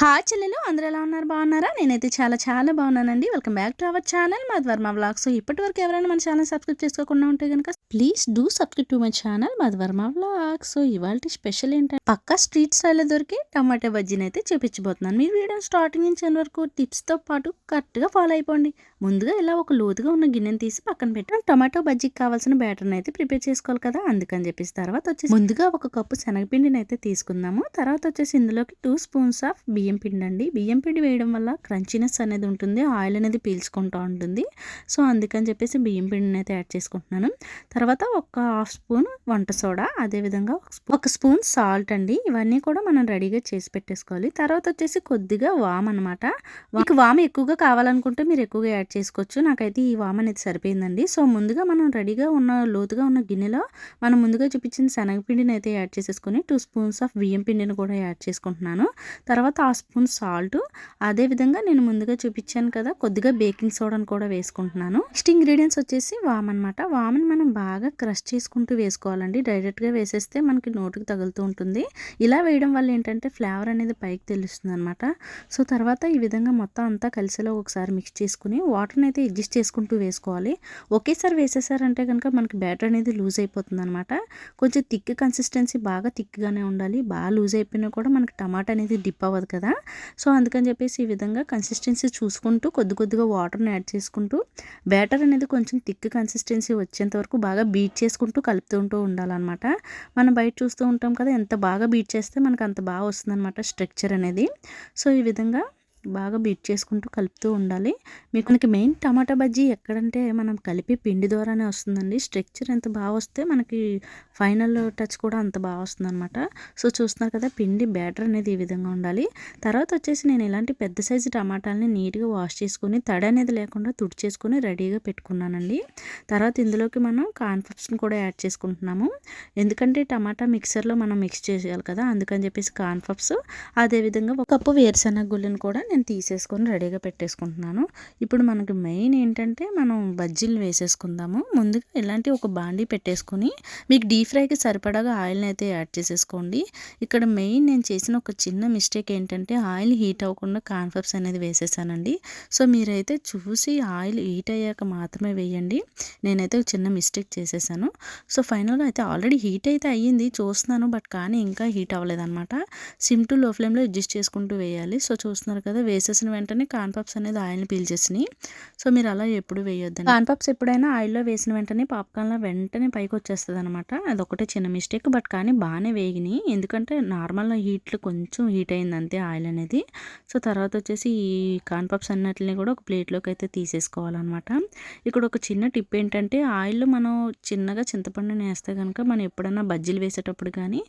Hi చెల్లెలు, అందరూ ఎలా ఉన్నారు? బాగున్నారా? నేనైతే చాలా చాలా బాగున్నానండి. Welcome back to our channel మధువర్మ vlogs. ఇప్పటివరకు ఎవరైనా మన ఛానల్ సబ్స్క్రైబ్ చేసుకోకుండా ఉంటే కనుక please do subscribe to my channel మధువర్మ vlogs. ఇవాళ స్పెషల్ ఏంటంటే పక్కా స్ట్రీట్ స్టైల్లో దొరికి టమాటా బజ్జీని అయితే చూపించబోతున్నాను. మీ వీడియో స్టార్టింగ్ నుంచి ఎండ్ వరకు టిప్స్తో పాటు కరెక్ట్గా ఫాలో అయిపోండి. ముందుగా ఇలా ఒక లోతుగా ఉన్న గిన్నెని తీసి పక్కన పెట్టాను. టమాటో బజ్జీకి కావాల్సిన బ్యాటర్ని అయితే ప్రిపేర్ చేసుకోవాలి కదా, అందుకని చెప్పేసి తర్వాత వచ్చేసి ముందుగా ఒక కప్పు శనగపిండిని అయితే తీసుకుందాము. తర్వాత వచ్చేసి ఇందులోకి 2 స్పూన్స్ ఆఫ్ బియ్యం పిండి అండి. బియ్యం పిండి వేయడం వల్ల క్రంచీనెస్ అనేది ఉంటుంది, ఆయిల్ అనేది పీల్చుకుంటూ ఉంటుంది. సో అందుకని చెప్పేసి బియ్యం పిండిని అయితే యాడ్ చేసుకుంటున్నాను. తర్వాత ఒక హాఫ్ స్పూన్ వంట సోడా, అదేవిధంగా ఒక స్పూన్ సాల్ట్ అండి. ఇవన్నీ కూడా మనం రెడీగా చేసి పెట్టేసుకోవాలి. తర్వాత వచ్చేసి కొద్దిగా వామ్ అనమాట. మీకు వామ్ ఎక్కువగా కావాలనుకుంటే మీరు ఎక్కువగా యాడ్ చేసుకోవచ్చు. నాకైతే ఈ వామ్ అనేది సరిపోయిందండి. సో ముందుగా మనం రెడీగా ఉన్న లోతుగా ఉన్న గిన్నెలో మనం ముందుగా చూపించిన శనగపిండిని అయితే యాడ్ చేసేసుకొని 2 స్పూన్స్ ఆఫ్ బియ్యం పిండిని కూడా యాడ్ చేసుకుంటున్నాను. తర్వాత హాఫ్ స్పూన్ సాల్ట్, అదేవిధంగా నేను ముందుగా చూపించాను కదా కొద్దిగా బేకింగ్ సోడాను కూడా వేసుకుంటున్నాను. నెక్స్ట్ ఇంగ్రీడియంట్స్ వచ్చేసి వామ్ అనమాట. వామ్ని మనం బాగా క్రష్ చేసుకుంటూ వేసుకోవాలండి. డైరెక్ట్గా వేసేస్తే మనకి నోటికి తగులుతూ ఉంటుంది. ఇలా వేయడం వల్ల ఏంటంటే ఫ్లేవర్ అనేది పైకి తెలుస్తుంది అనమాట. సో తర్వాత ఈ విధంగా మొత్తం అంతా కలిసేలా ఒకసారి మిక్స్ చేసుకుని వాటర్ని అయితే అడ్జస్ట్ చేసుకుంటూ వేసుకోవాలి. ఒకేసారి వేసేసారంటే కనుక మనకి బ్యాటర్ అనేది లూజ్ అయిపోతుంది అనమాట. కొంచెం థిక్ కన్సిస్టెన్సీ, బాగా థిక్గానే ఉండాలి. బాగా లూజ్ అయిపోయినా కూడా మనకి టమాటా అనేది డిప్ అవ్వదు కదా. సో అందుకని చెప్పేసి ఈ విధంగా కన్సిస్టెన్సీ చూసుకుంటూ కొద్దిగా వాటర్ని యాడ్ చేసుకుంటూ బ్యాటర్ అనేది కొంచెం థిక్ కన్సిస్టెన్సీ వచ్చేంత వరకు బాగా బీట్ చేసుకుంటూ కలుపుతుంటూ ఉండాలన్నమాట. మనం బయట చూస్తూ ఉంటాం కదా, ఎంత బాగా బీట్ చేస్తే మనకు అంత బాగా వస్తుందన్నమాట స్ట్రక్చర్ అనేది. సో ఈ విధంగా బాగా బీట్ చేసుకుంటూ కలుపుతూ ఉండాలి. మనకి మెయిన్ టమాటా బజ్జీ ఎక్కడంటే మనం కలిపి పిండి ద్వారానే వస్తుందండి. స్ట్రక్చర్ ఎంత బాగా వస్తే మనకి ఫైనల్ టచ్ కూడా అంత బాగా వస్తుంది అనమాట. సో చూస్తున్నారు కదా, పిండి బ్యాటర్ అనేది ఈ విధంగా ఉండాలి. తర్వాత వచ్చేసి నేను ఇలాంటి పెద్ద సైజు టమాటాలని నీట్గా వాష్ చేసుకొని తడి అనేది లేకుండా తుడిచేసుకొని రెడీగా పెట్టుకున్నానండి. తర్వాత ఇందులోకి మనం కార్న్ఫ్లవర్స్ని కూడా యాడ్ చేసుకుంటున్నాము. ఎందుకంటే టమాటా మిక్సర్లో మనం మిక్స్ చేసేయాలి కదా, అందుకని చెప్పేసి కార్న్ఫ్లవర్స్, అదేవిధంగా ఒక కప్పు వేరుశనగ గుళ్ళని కూడా నేను తీసేసుకొని రెడీగా పెట్టేసుకుంటున్నాను. ఇప్పుడు మనకి మెయిన్ ఏంటంటే మనం బజ్జీలు వేసేసుకుందాము. ముందుగా ఇలాంటి ఒక బాండీ పెట్టేసుకొని మీకు డీప్ ఫ్రైకి సరిపడగా ఆయిల్ని అయితే యాడ్ చేసేసుకోండి. ఇక్కడ మెయిన్ నేను చేసిన ఒక చిన్న మిస్టేక్ ఏంటంటే ఆయిల్ హీట్ అవ్వకుండా కార్న్ఫ్లవర్స్ అనేది వేసేసానండి. సో మీరైతే చూసి ఆయిల్ హీట్ అయ్యాక మాత్రమే వేయండి. నేనైతే ఒక చిన్న మిస్టేక్ చేసేసాను. సో ఫైనల్గా అయితే ఆల్రెడీ హీట్ అయితే అయ్యింది చూస్తున్నాను, బట్ కానీ ఇంకా హీట్ అవ్వలేదన్నమాట. సిమ్ టు లో ఫ్లేమ్లో అడ్జస్ట్ చేసుకుంటూ వేయాలి. సో చూస్తున్నారు కదా, వేసేసిన వెంటనే కార్న్ఫ్లవర్స్ అనేది ఆయిల్ని పీల్చేసినాయి. సో మీరు అలా ఎప్పుడు వేయొద్దండి. కార్న్ఫ్లవర్స్ ఎప్పుడైనా ఆయిల్లో వేసిన వెంటనే పాప్కార్న్లో వెంటనే పైకి వచ్చేస్తుంది అనమాట. అదొకటే చిన్న మిస్టేక్, బట్ కానీ బాగానే వేగినాయి. ఎందుకంటే నార్మల్ హీట్లో కొంచెం హీట్ అయింది అంతే ఆయిల్ అనేది. సో తర్వాత వచ్చేసి ఈ కార్న్ఫ్లవర్స్ అన్నిటిని కూడా ఒక ప్లేట్లోకి అయితే తీసేసుకోవాలన్నమాట. ఇక్కడ ఒక చిన్న టిప్ ఏంటంటే ఆయిల్లో మనం చిన్నగా చింతపండుని వేస్తే కనుక మనం ఎప్పుడైనా బజ్జీలు వేసేటప్పుడు కానీ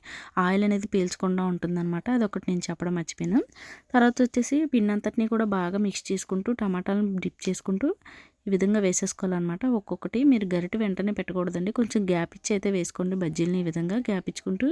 ఆయిల్ అనేది పీల్చకుండా ఉంటుందన్నమాట. అదొకటి నేను చెప్పడం మర్చిపోయాను. తర్వాత వచ్చేసి పిండి అంతటిని కూడా బాగా మిక్స్ చేసుకుంటూ టమాటాలను డిప్ చేసుకుంటూ ఈ విధంగా వేసేసుకోవాలన్నమాట. ఒక్కొక్కటి మీరు గరిటె వెంటనే పెట్టకూడదండి, కొంచెం గ్యాప్ ఇచ్చి అయితే వేసుకోండి. బజ్జీలని ఈ విధంగా గ్యాప్ ఇచ్చుకుంటూ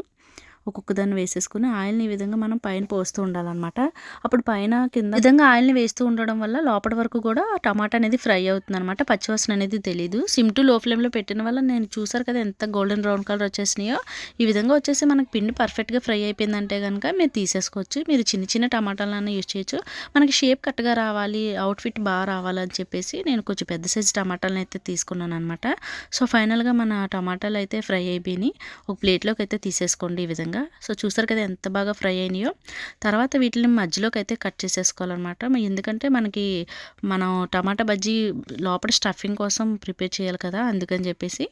ఒక్కొక్క దాన్ని వేసేసుకుని ఆయిల్ని ఈ విధంగా మనం పైన పోస్తూ ఉండాలన్నమాట. అప్పుడు పైన కింద విధంగా ఆయిల్ని వేస్తూ ఉండడం వల్ల లోపల వరకు కూడా టమాటా అనేది ఫ్రై అవుతుంది అనమాట. పచ్చివాసన అనేది తెలియదు. సిమ్ టు లో ఫ్లేమ్లో పెట్టిన వల్ల నేను చూసారు కదా ఎంత గోల్డెన్ బ్రౌన్ కలర్ వచ్చేసినాయో. ఈ విధంగా వచ్చేసి మనకి పిండి పర్ఫెక్ట్గా ఫ్రై అయిపోయిందంటే కనుక మీరు తీసేసుకోవచ్చు. మీరు చిన్న చిన్న టమాటాలన్నా యూజ్ చేయొచ్చు. మనకి షేప్ కరెక్ట్గా రావాలి, అవుట్ఫిట్ బాగా రావాలని చెప్పేసి నేను కొంచెం పెద్ద సైజు టమాటాలను అయితే తీసుకున్నాను అనమాట. సో ఫైనల్గా మన టమాటాలు అయితే ఫ్రై అయిపోయినాయి. ఒక ప్లేట్లోకి అయితే తీసేసుకోండి ఈ విధంగా. సో చూసారు కదా ఎంత బాగా ఫ్రై అయినాయో. తర్వాత వీటిని మధ్యలోకి అయితే కట్ చేసేసుకోవాలన్నమాట. ఎందుకంటే మనకి మనం టమాటా బజ్జీ లోపల స్టఫింగ్ కోసం ప్రిపేర్ చేయాలి కదా, అందుకని చెప్పేసి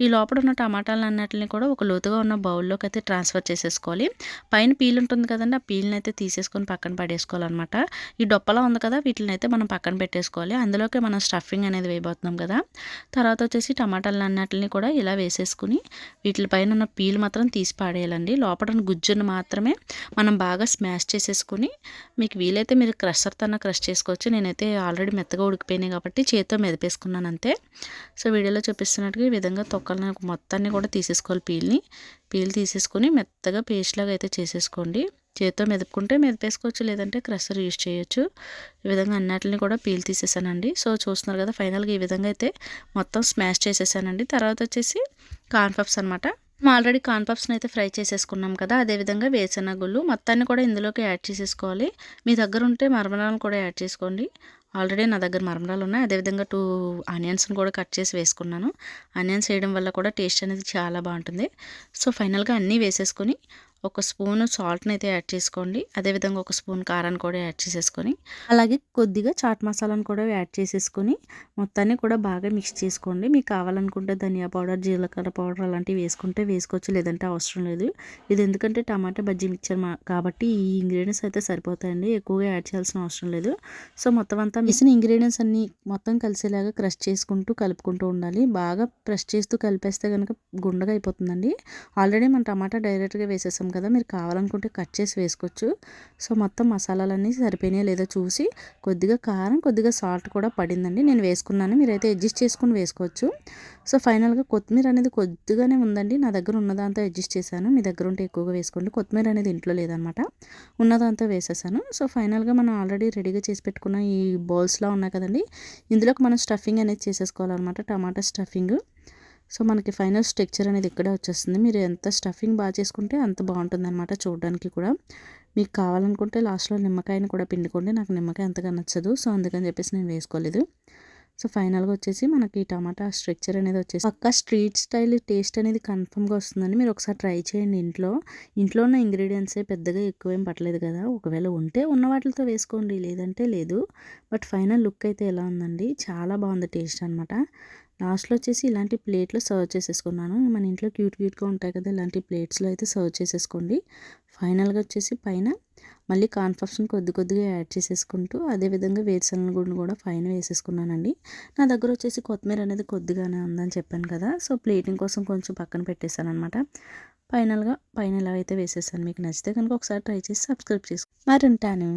ఈ లోపల ఉన్న టమాటాలు అన్నిటిని కూడా ఒక లోతుగా ఉన్న బౌల్లోకి అయితే ట్రాన్స్ఫర్ చేసేసుకోవాలి. పైన పీల్ ఉంటుంది కదండి, ఆ పీల్ని అయితే తీసేసుకొని పక్కన పడేసుకోవాలన్నమాట. ఈ డొప్పలా ఉంది కదా, వీటిని అయితే మనం పక్కన పెట్టేసుకోవాలి. అందులోకి మనం స్టఫింగ్ అనేది వేయబోతున్నాం కదా. తర్వాత వచ్చేసి టమాటాలు అన్నిటిని కూడా ఇలా వేసేసుకుని వీటిపైన ఉన్న పీల్ మాత్రం తీసి పాడేయాలండి. లోపల గుజ్జును మాత్రమే మనం బాగా స్మాష్ చేసేసుకుని, మీకు వీలైతే మీరు క్రషర్తో క్రష్ చేసుకోవచ్చు. నేనైతే ఆల్రెడీ మెత్తగా ఉడికిపోయినాయి కాబట్టి చేతితో మెదిపేసుకున్నాను అంతే. సో వీడియోలో చూపిస్తున్నట్టుగా ఈ విధంగా తొక్కలను మొత్తాన్ని కూడా తీసేసుకోవాలి. పీల్ తీసేసుకొని మెత్తగా పేస్ట్ లాగా అయితే చేసేసుకోండి. చేతితో మెదుపుకుంటే మెదిపేసుకోవచ్చు, లేదంటే క్రషర్ యూజ్ చేయొచ్చు. ఈ విధంగా అన్నిటిని కూడా పీల్ తీసేసానండి. సో చూస్తున్నారు కదా, ఫైనల్గా ఈ విధంగా అయితే మొత్తం స్మాష్ చేసేసానండి. తర్వాత వచ్చేసి కార్న్ఫ్లవర్స్ అనమాట. ఆల్రెడీ కార్న్ పఫ్స్ని అయితే ఫ్రై చేసేసుకున్నాం కదా, అదేవిధంగా వేరుశనగ గుళ్ళు మొత్తాన్ని కూడా ఇందులోకి యాడ్ చేసేసుకోవాలి. మీ దగ్గర ఉంటే మరమరాలను కూడా యాడ్ చేసుకోండి. ఆల్రెడీ నా దగ్గర మరమరాలు ఉన్నాయి. అదేవిధంగా 2 ఆనియన్స్ని కూడా కట్ చేసి వేసుకున్నాను. ఆనియన్స్ వేయడం వల్ల కూడా టేస్ట్ అనేది చాలా బాగుంటుంది. సో ఫైనల్గా అన్నీ వేసేసుకొని ఒక స్పూను సాల్ట్ని అయితే యాడ్ చేసుకోండి. అదేవిధంగా ఒక స్పూన్ కారాన్ని కూడా యాడ్ చేసేసుకొని, అలాగే కొద్దిగా చాట్ మసాలాను కూడా యాడ్ చేసేసుకొని మొత్తాన్ని కూడా బాగా మిక్స్ చేసుకోండి. మీకు కావాలనుకుంటే ధనియా పౌడర్, జీలకర్ర పౌడర్ అలాంటివి వేసుకుంటే వేసుకోవచ్చు, లేదంటే అవసరం లేదు. ఇది ఎందుకంటే టమాటా బజ్జీ మిక్చర్ కాబట్టి ఈ ఇంగ్రీడియంట్స్ అయితే సరిపోతాయండి, ఎక్కువగా యాడ్ చేయాల్సిన అవసరం లేదు. సో మొత్తం అంతా మిగిలిన ఇంగ్రీడియంట్స్ అన్నీ మొత్తం కలిసేలాగా క్రష్ చేసుకుంటూ కలుపుకుంటూ ఉండాలి. బాగా ప్రెస్ చేస్తూ కలిపేస్తే కనుక గుండగా అయిపోతుందండి. ఆల్రెడీ మనం టమాటా డైరెక్ట్గా వేసేసాం కదా, మీరు కావాలనుకుంటే కట్ చేసి వేసుకోవచ్చు. సో మొత్తం మసాలాలన్నీ సరిపోయినాయో లేదో చూసి కొద్దిగా కారం, కొద్దిగా సాల్ట్ కూడా పడిందండి, నేను వేసుకున్నాను. మీరైతే అడ్జస్ట్ చేసుకుని వేసుకోవచ్చు. సో ఫైనల్గా కొత్తిమీర అనేది కొద్దిగానే ఉందండి, నా దగ్గర ఉన్నదాంతో అడ్జస్ట్ చేశాను. మీ దగ్గర ఉంటే ఎక్కువగా వేసుకోండి. కొత్తిమీర అనేది ఇంట్లో లేదనమాట, ఉన్నదాంతో వేసేసాను. సో ఫైనల్గా మనం ఆల్రెడీ రెడీగా చేసి పెట్టుకున్న ఈ బౌల్స్లో ఉన్నాయి కదండి, ఇందులోకి మనం స్టఫింగ్ అనేది చేసేసుకోవాలన్నమాట, టమాటా స్టఫింగ్. సో మనకి ఫైనల్ స్ట్రక్చర్ అనేది ఇక్కడే వచ్చేస్తుంది. మీరు ఎంత స్టఫింగ్ బాగా చేసుకుంటే అంత బాగుంటుందన్నమాట చూడడానికి కూడా. మీకు కావాలనుకుంటే లాస్ట్లో నిమ్మకాయని కూడా పిండుకోండి. నాకు నిమ్మకాయ అంతగా నచ్చదు, సో అందుకని చెప్పేసి నేను వేసుకోలేదు. సో ఫైనల్గా వచ్చేసి మనకి టమాటా స్ట్రక్చర్ అనేది వచ్చేసి పక్కా స్ట్రీట్ స్టైల్ టేస్ట్ అనేది కన్ఫర్మ్గా వస్తుందండి. మీరు ఒకసారి ట్రై చేయండి ఇంట్లో ఉన్న ఇంగ్రీడియంట్సే పెద్దగా ఎక్కువేం పట్టలేదు కదా, ఒకవేళ ఉంటే ఉన్న వాటితో వేసుకోండి, లేదంటే లేదు. బట్ ఫైనల్ లుక్ అయితే ఎలా ఉందండి, చాలా బాగుంది టేస్ట్ అనమాట. లాస్ట్లో వచ్చేసి ఇలాంటి ప్లేట్లో సర్వ్ చేసేసుకున్నాను. మన ఇంట్లో క్యూట్గా ఉంటాయి కదా, ఇలాంటి ప్లేట్స్లో అయితే సర్వ్ చేసేసుకోండి. ఫైనల్గా వచ్చేసి పైన మళ్ళీ కార్న్ పఫ్స్ని కొద్దిగా యాడ్ చేసేసుకుంటూ, అదేవిధంగా వేరుశనగ గుండు కూడా పైన వేసేసుకున్నానండి. నా దగ్గర వచ్చేసి కొత్తిమీర అనేది కొద్దిగానే ఉందని చెప్పాను కదా, సో ప్లేటింగ్ కోసం కొంచెం పక్కన పెట్టేశాను అనమాట. పైన ఇలా అయితే వేసేసాను. మీకు నచ్చితే కనుక ఒకసారి ట్రై చేసి సబ్స్క్రైబ్ చేసుకో. మరి ఉంటాను.